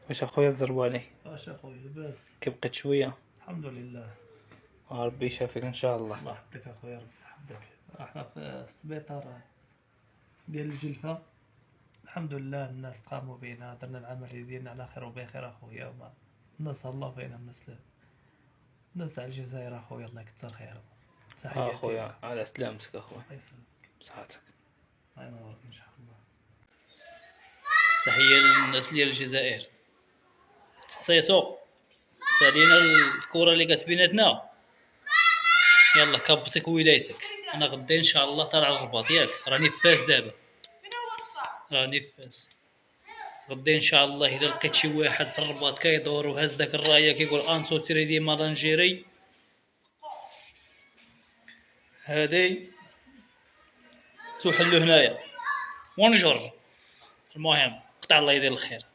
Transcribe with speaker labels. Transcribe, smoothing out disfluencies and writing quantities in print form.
Speaker 1: واش اخويا الزرباني؟
Speaker 2: واش اخويا لاباس؟
Speaker 1: كي بقيت شويه؟
Speaker 2: الحمد لله.
Speaker 1: ربي يشافيك ان شاء الله.
Speaker 2: الله يحفظك اخويا، ربي يحفظك. احنا في السبيطار ديال الجلفة، الحمد لله الناس قاموا بينا، درنا العملية ديالنا على خير وبخير اخويا. وما الناس الله بينا، الناس تاع الجزائر اخويا الله يكثر خيرهم. تحياتي
Speaker 1: اخويا
Speaker 2: لك.
Speaker 1: على سلامتك اخويا.
Speaker 2: الله يسلمك.
Speaker 1: بصحتك.
Speaker 2: الله ينورك ان شاء الله.
Speaker 3: تحية للناس ديال الجزائر. تقصيصو سالينا الكرة اللي كانت بيناتنا، يلا كبتك ولايتك. انا غدا ان شاء الله طالع الرباط، ياك راني في فاس دابا، راني في فاس. غدا ان شاء الله الا لقيت شي واحد في الرباط كيدور وهز داك الرايه كيقول انسو تري دي مالانجيري، هادي تحلو هنايا ونجر. المهم قطع الله يدير الخير.